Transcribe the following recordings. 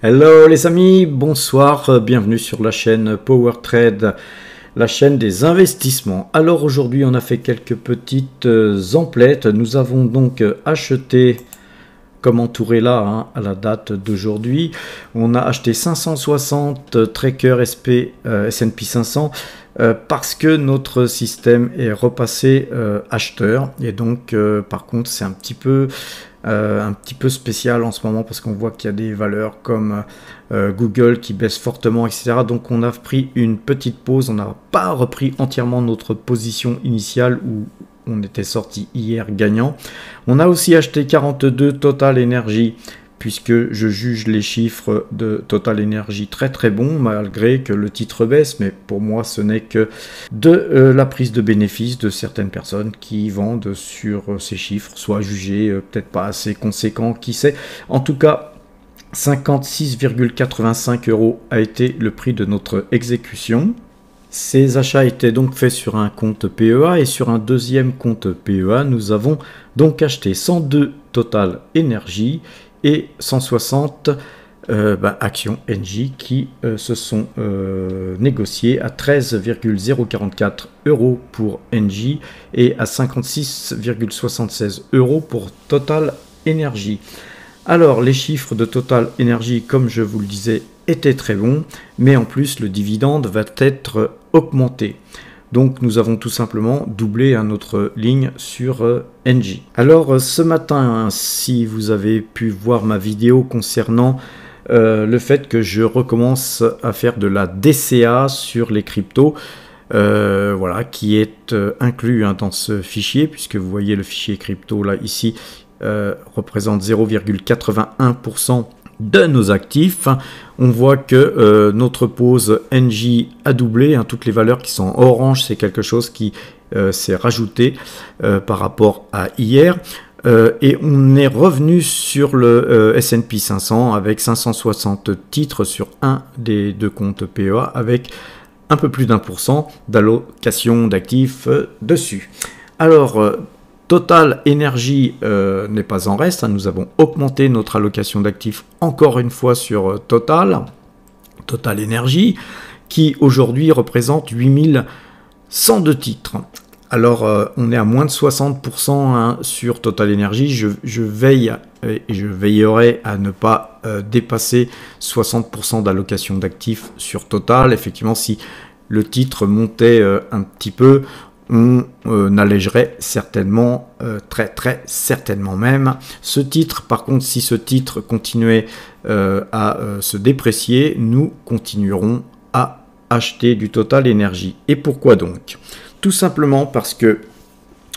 Hello les amis, bonsoir, bienvenue sur la chaîne Power Trade, la chaîne des investissements. Alors aujourd'hui on a fait quelques petites emplettes. Nous avons donc acheté, comme entouré là, à la date d'aujourd'hui, on a acheté 560 trackers S&P 500 parce que notre système est repassé acheteur. Et donc par contre c'est un petit peu spécial en ce moment parce qu'on voit qu'il y a des valeurs comme Google qui baissent fortement, etc. Donc on a pris une petite pause, on n'a pas repris entièrement notre position initiale où on était sorti hier gagnant. On a aussi acheté 42 Total Energy puisque je juge les chiffres de Total Energy très très bons malgré que le titre baisse, mais pour moi ce n'est que de la prise de bénéfice de certaines personnes qui vendent sur ces chiffres, soit jugés peut-être pas assez conséquents, qui sait. En tout cas 56,85 € a été le prix de notre exécution. Ces achats étaient donc faits sur un compte PEA et sur un deuxième compte PEA, nous avons donc acheté 102 Total Energy et 160 actions NJ qui se sont négociées à 13,044 € pour NJ et à 56,76 € pour Total Energy. Alors les chiffres de Total Energy, comme je vous le disais, étaient très bons, mais en plus le dividende va être augmenté. Donc nous avons tout simplement doublé notre ligne sur NJ. Alors ce matin, si vous avez pu voir ma vidéo concernant le fait que je recommence à faire de la DCA sur les cryptos, voilà, qui est inclus dans ce fichier, puisque vous voyez le fichier crypto là ici représente 0,81% de nos actifs. On voit que notre pause NJ a doublé, toutes les valeurs qui sont en orange, c'est quelque chose qui s'est rajouté par rapport à hier. Et on est revenu sur le S&P 500 avec 560 titres sur un des deux comptes PEA avec un peu plus d'1% d'allocation d'actifs dessus. Alors Total Energy n'est pas en reste, nous avons augmenté notre allocation d'actifs encore une fois sur Total Energy, qui aujourd'hui représente 8102 titres. Alors on est à moins de 60% sur Total Energy, je veille et je veillerai à ne pas dépasser 60% d'allocation d'actifs sur Total. Effectivement, si le titre montait un petit peu, on allégerait certainement, très certainement même ce titre. Par contre, si ce titre continuait à se déprécier, nous continuerons à acheter du Total Energy. Et pourquoi donc? Tout simplement parce que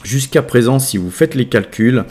jusqu'à présent, si vous faites les calculs,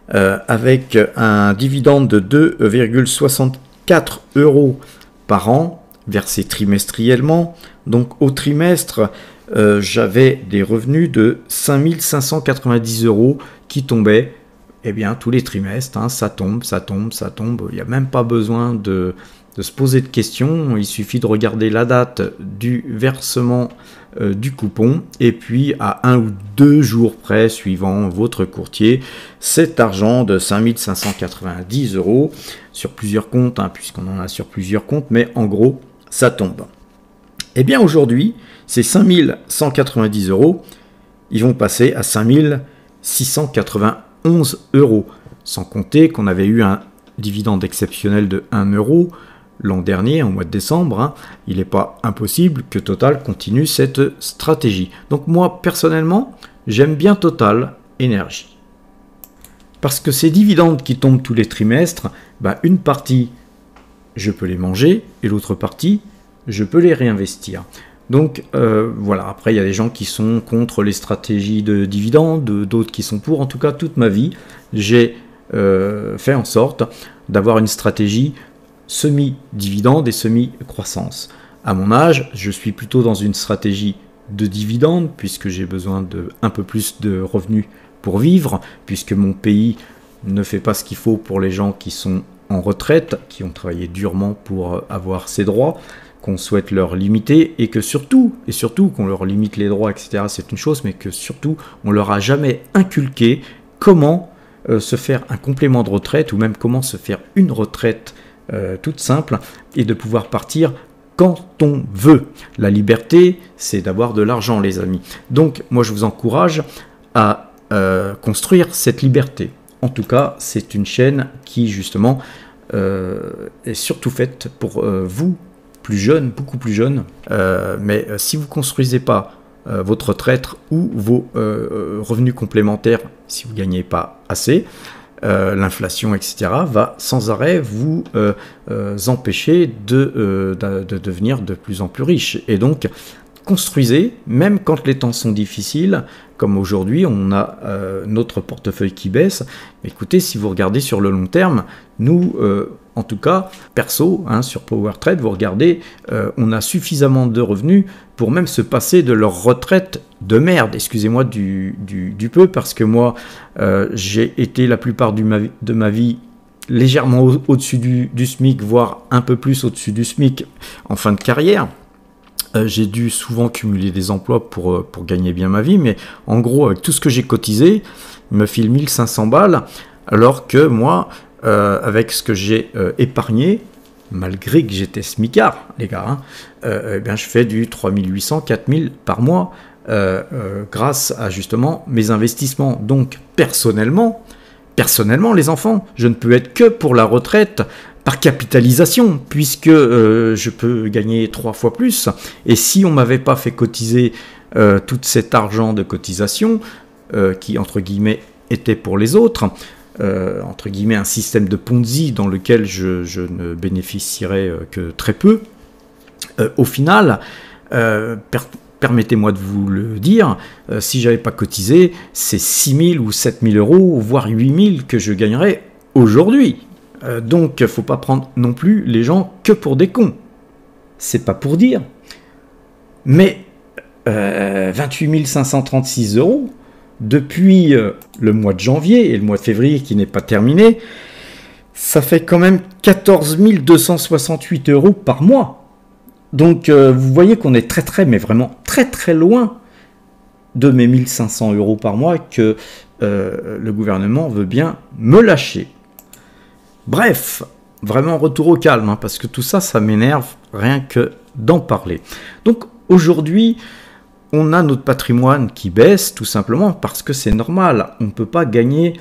avec un dividende de 2,64 € par an, versé trimestriellement, donc au trimestre, j'avais des revenus de 5590 € qui tombaient tous les trimestres. Ça tombe. Il n'y a même pas besoin de se poser de questions. Il suffit de regarder la date du versement du coupon et puis à 1 ou 2 jours près, suivant votre courtier, cet argent de 5590 € sur plusieurs comptes, puisqu'on en a sur plusieurs comptes, mais en gros, ça tombe. Eh bien aujourd'hui, ces 5190 €, ils vont passer à 5691 €, sans compter qu'on avait eu un dividende exceptionnel de 1 € l'an dernier, en mois de décembre. Il n'est pas impossible que Total continue cette stratégie. Donc moi, personnellement, j'aime bien Total Energy. Parce que ces dividendes qui tombent tous les trimestres, une partie, je peux les manger, et l'autre partie, je peux les réinvestir. Donc voilà, après il y a des gens qui sont contre les stratégies de dividendes, d'autres qui sont pour. En tout cas, toute ma vie, j'ai fait en sorte d'avoir une stratégie semi-dividende et semi-croissance. À mon âge, je suis plutôt dans une stratégie de dividende, puisque j'ai besoin de un peu plus de revenus pour vivre, puisque mon pays ne fait pas ce qu'il faut pour les gens qui sont en retraite, qui ont travaillé durement pour avoir ces droits, qu'on souhaite leur limiter, et que surtout qu'on leur limite les droits, etc., c'est une chose, mais que surtout on leur a jamais inculqué comment se faire un complément de retraite, ou même comment se faire une retraite toute simple et de pouvoir partir quand on veut. La liberté, c'est d'avoir de l'argent, les amis. Donc, moi, je vous encourage à construire cette liberté. En tout cas, c'est une chaîne qui, justement, est surtout faite pour vous, plus jeunes, beaucoup plus jeunes. Mais si vous ne construisez pas votre retraite ou vos revenus complémentaires, si vous ne gagnez pas assez, l'inflation, etc., va sans arrêt vous empêcher de devenir de plus en plus riche. Et donc, construisez, même quand les temps sont difficiles, comme aujourd'hui, on a notre portefeuille qui baisse. Écoutez, si vous regardez sur le long terme, nous, en tout cas, perso, sur PowerTrade, vous regardez, on a suffisamment de revenus pour même se passer de leur retraite de merde, excusez-moi du peu, parce que moi, j'ai été la plupart de ma vie légèrement au-dessus du SMIC, voire un peu plus au-dessus du SMIC en fin de carrière. J'ai dû souvent cumuler des emplois pour gagner bien ma vie, mais en gros, avec tout ce que j'ai cotisé, il me file 1500 balles, alors que moi, avec ce que j'ai épargné, malgré que j'étais smicard, les gars, je fais du 3800, 4000 par mois, grâce à justement mes investissements. Donc, personnellement, les enfants, je ne peux être que pour la retraite par capitalisation, puisque je peux gagner 3 fois plus. Et si on ne m'avait pas fait cotiser tout cet argent de cotisation, qui, entre guillemets, était pour les autres, entre guillemets, un système de Ponzi dans lequel je ne bénéficierais que très peu, au final, permettez-moi de vous le dire, si je n'avais pas cotisé, c'est 6 000 ou 7 000 euros, voire 8 000 que je gagnerais aujourd'hui. Donc, il ne faut pas prendre non plus les gens que pour des cons. C'est pas pour dire. Mais 28 536 euros, depuis le mois de janvier et le mois de février qui n'est pas terminé, ça fait quand même 14 268 euros par mois. Donc, vous voyez qu'on est mais vraiment très loin de mes 1500 euros par mois que le gouvernement veut bien me lâcher. Bref, vraiment retour au calme, parce que tout ça, ça m'énerve rien que d'en parler. Donc aujourd'hui, on a notre patrimoine qui baisse tout simplement parce que c'est normal. On ne peut pas gagner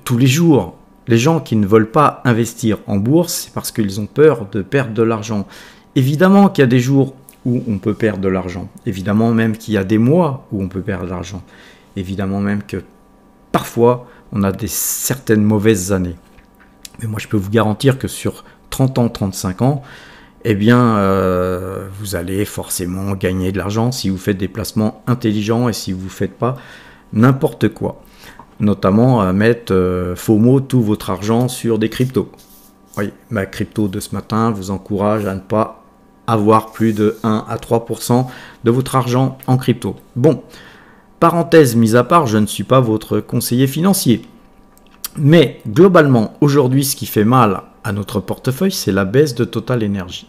tous les jours. Les gens qui ne veulent pas investir en bourse, c'est parce qu'ils ont peur de perdre de l'argent. Évidemment qu'il y a des jours où on peut perdre de l'argent. Évidemment même qu'il y a des mois où on peut perdre de l'argent. Évidemment même que parfois, on a certaines mauvaises années. Mais moi, je peux vous garantir que sur 30 ans, 35 ans, eh bien, vous allez forcément gagner de l'argent si vous faites des placements intelligents et si vous ne faites pas n'importe quoi. Notamment à mettre FOMO tout votre argent sur des cryptos. Oui, ma crypto de ce matin vous encourage à ne pas avoir plus de 1 à 3% de votre argent en crypto. Bon, parenthèse mise à part, je ne suis pas votre conseiller financier. Mais globalement, aujourd'hui, ce qui fait mal à notre portefeuille, c'est la baisse de Total Energy.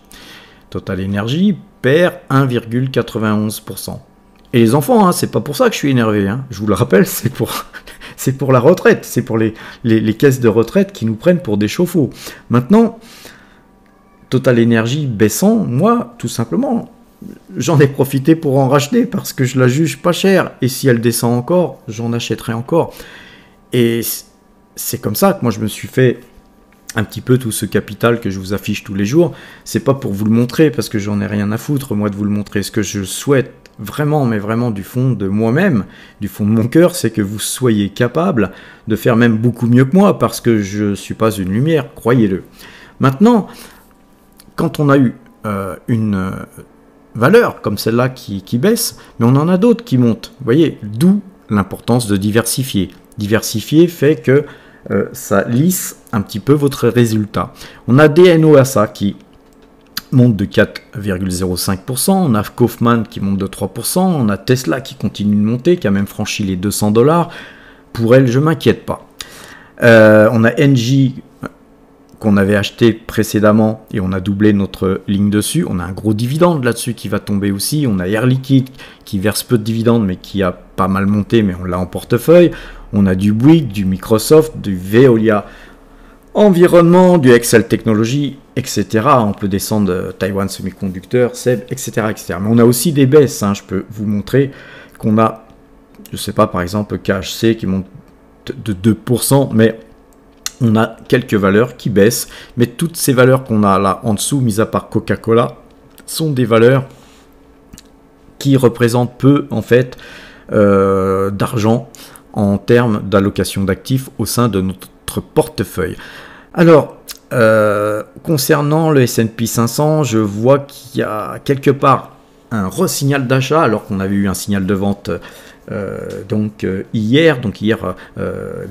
Total Energy perd 1,91%. Et les enfants, c'est pas pour ça que je suis énervé. Je vous le rappelle, c'est pour la retraite. C'est pour les caisses de retraite qui nous prennent pour des chauffe-eau. Maintenant, Total Energy baissant, moi, tout simplement, j'en ai profité pour en racheter parce que je la juge pas chère. Et si elle descend encore, j'en achèterai encore. Et c'est comme ça que moi je me suis fait un petit peu tout ce capital que je vous affiche tous les jours. C'est pas pour vous le montrer parce que j'en ai rien à foutre moi de vous le montrer. Ce que je souhaite vraiment, mais vraiment du fond de moi-même, du fond de mon cœur, c'est que vous soyez capable de faire même beaucoup mieux que moi parce que je suis pas une lumière, croyez-le. Maintenant, quand on a eu une valeur comme celle-là qui baisse, mais on en a d'autres qui montent. Vous voyez, d'où l'importance de diversifier. Diversifier fait que ça lisse un petit peu votre résultat. On a DNOASA qui monte de 4,05%, on a Kaufman qui monte de 3%, on a Tesla qui continue de monter, qui a même franchi les 200 $. Pour elle, je ne m'inquiète pas. On a Engie qu'on avait acheté précédemment et on a doublé notre ligne dessus. On a un gros dividende là-dessus qui va tomber aussi. On a Air Liquide qui verse peu de dividendes mais qui a pas mal monté, mais on l'a en portefeuille. On a du Bouygues, du Microsoft, du Veolia. Environnement, du Excel Technologies, etc. On peut descendre Taiwan Semiconductor, SEB, etc., etc. Mais on a aussi des baisses. Je peux vous montrer qu'on a, je ne sais pas, par exemple, KHC qui monte de 2%, mais on a quelques valeurs qui baissent. Mais toutes ces valeurs qu'on a là en dessous, mis à part Coca-Cola, sont des valeurs qui représentent peu, en fait, d'argent en termes d'allocation d'actifs au sein de notre portefeuille. Alors, concernant le S&P 500, je vois qu'il y a quelque part un re-signal d'achat, alors qu'on avait eu un signal de vente hier,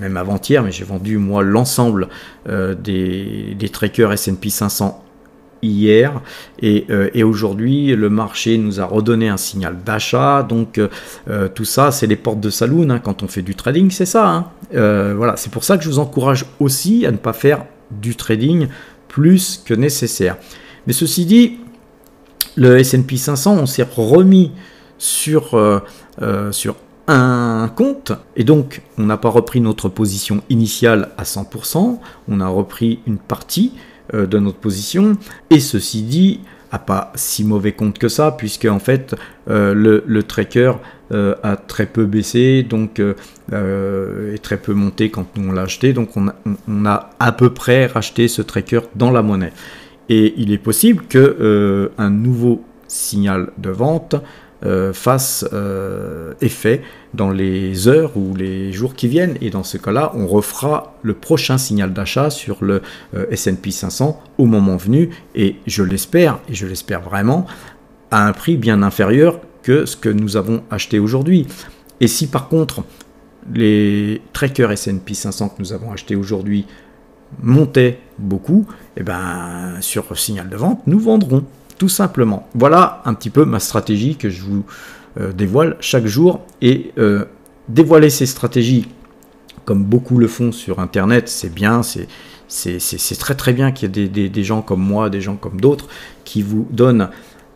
même avant-hier, mais j'ai vendu moi l'ensemble des trackers S&P 500 hier, et aujourd'hui le marché nous a redonné un signal d'achat. Donc tout ça, c'est les portes de saloon, quand on fait du trading, c'est ça, voilà, c'est pour ça que je vous encourage aussi à ne pas faire du trading plus que nécessaire. Mais ceci dit, le S&P 500, on s'est remis sur un compte, et donc on n'a pas repris notre position initiale à 100%, on a repris une partie de notre position, et ceci dit, à pas si mauvais compte que ça, puisque en fait le tracker a très peu baissé, donc est très peu monté quand nous on l'a acheté, donc on a à peu près racheté ce tracker dans la monnaie. Et il est possible que un nouveau signal de vente fasse effet dans les heures ou les jours qui viennent, et dans ce cas-là, on refera le prochain signal d'achat sur le S&P 500 au moment venu, et je l'espère vraiment, à un prix bien inférieur que ce que nous avons acheté aujourd'hui. Et si par contre les trackers S&P 500 que nous avons achetés aujourd'hui montaient beaucoup, et ben sur signal de vente, nous vendrons. Tout simplement. Voilà un petit peu ma stratégie que je vous dévoile chaque jour. Et dévoiler ces stratégies, comme beaucoup le font sur Internet, c'est bien, c'est très très bien qu'il y ait des gens comme moi, des gens comme d'autres, qui vous donnent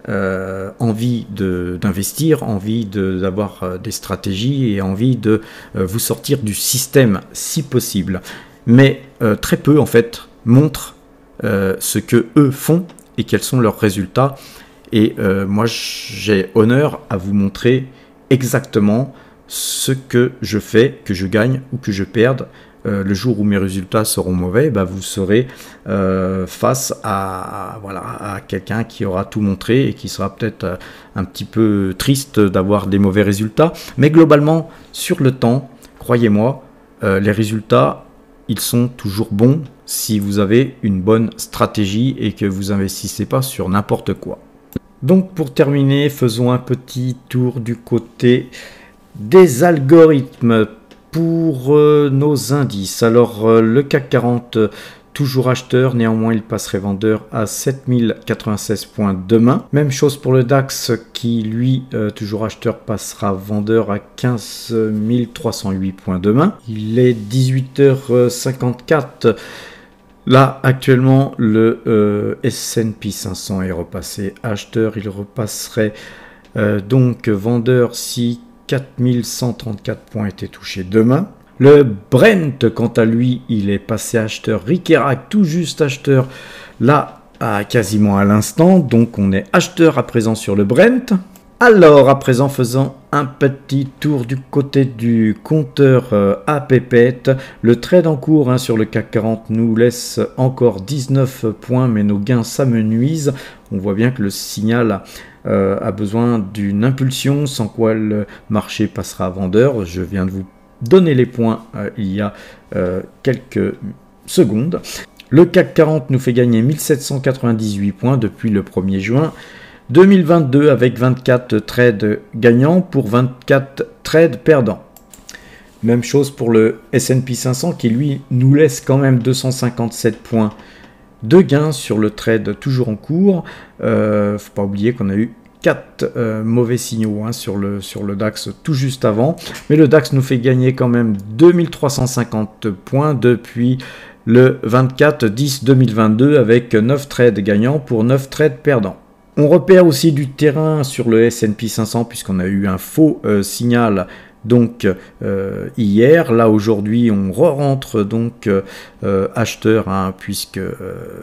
envie d'investir, envie d'avoir des stratégies et envie de vous sortir du système si possible. Mais très peu en fait montrent ce que eux font et quels sont leurs résultats. Et moi, j'ai honneur à vous montrer exactement ce que je fais, que je gagne ou que je perde. Le jour où mes résultats seront mauvais, vous serez face à quelqu'un qui aura tout montré et qui sera peut-être un petit peu triste d'avoir des mauvais résultats. Mais globalement, sur le temps, croyez-moi, les résultats, ils sont toujours bons si vous avez une bonne stratégie et que vous investissez pas sur n'importe quoi. Donc pour terminer, faisons un petit tour du côté des algorithmes pour nos indices. Alors le CAC 40, toujours acheteur, néanmoins il passerait vendeur à 7096 points demain. Même chose pour le DAX qui lui, toujours acheteur, passera vendeur à 15 308 points demain. Il est 18h54. Là actuellement le S&P 500 est repassé acheteur, il repasserait donc vendeur si 4134 points étaient touchés demain. Le Brent, quant à lui, il est passé acheteur. Rick-Erac, tout juste acheteur, là, quasiment à l'instant. Donc, on est acheteur à présent sur le Brent. Alors, à présent, faisons un petit tour du côté du compteur à pépette. Le trade en cours sur le CAC 40 nous laisse encore 19 points, mais nos gains s'amenuisent. On voit bien que le signal a besoin d'une impulsion, sans quoi le marché passera à vendeur. Je viens de vous donner les points il y a quelques secondes. Le CAC 40 nous fait gagner 1798 points depuis le 1er juin 2022 avec 24 trades gagnants pour 24 trades perdants. Même chose pour le S&P 500 qui lui nous laisse quand même 257 points de gains sur le trade toujours en cours. Faut pas oublier qu'on a eu 4 mauvais signaux sur le DAX tout juste avant. Mais le DAX nous fait gagner quand même 2350 points depuis le 24-10-2022 avec 9 trades gagnants pour 9 trades perdants. On repère aussi du terrain sur le S&P 500 puisqu'on a eu un faux signal donc hier. Là aujourd'hui on re-rentre donc acheteur, hein, puisque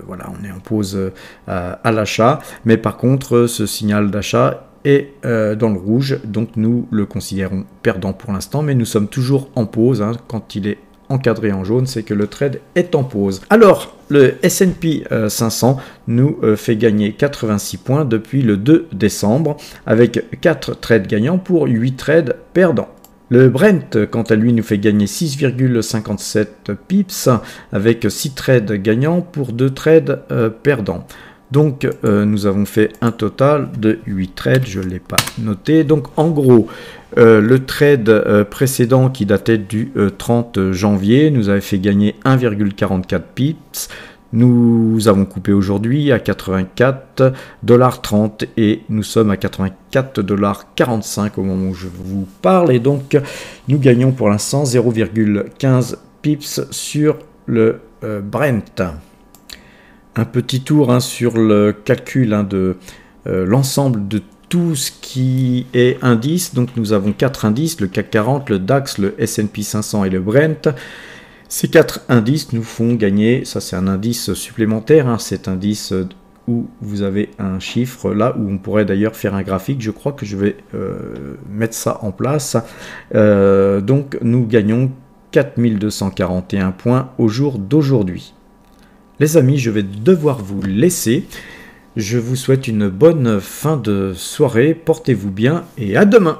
voilà, on est en pause à l'achat, mais par contre ce signal d'achat est dans le rouge, donc nous le considérons perdant pour l'instant, mais nous sommes toujours en pause, hein. Quand il est encadré en jaune, c'est que le trade est en pause. Alors, le S&P 500 nous fait gagner 86 points depuis le 2 décembre, avec 4 trades gagnants pour 8 trades perdants. Le Brent, quant à lui, nous fait gagner 6,57 pips, avec 6 trades gagnants pour 2 trades perdants. Donc, nous avons fait un total de 8 trades, je ne l'ai pas noté. Donc, en gros, le trade précédent qui datait du 30 janvier nous avait fait gagner 1,44 pips. Nous avons coupé aujourd'hui à 84,30 $ et nous sommes à 84,45 $ au moment où je vous parle. Et donc, nous gagnons pour l'instant 0,15 pips sur le Brent. Un petit tour, hein, sur le calcul, hein, de l'ensemble de tout ce qui est indice. Donc nous avons 4 indices, le CAC 40, le DAX, le S&P 500 et le Brent. Ces 4 indices nous font gagner, ça c'est un indice supplémentaire, hein, cet indice où vous avez un chiffre, là où on pourrait d'ailleurs faire un graphique. Je crois que je vais mettre ça en place. Donc nous gagnons 4241 points au jour d'aujourd'hui. Les amis, je vais devoir vous laisser. Je vous souhaite une bonne fin de soirée. Portez-vous bien et à demain.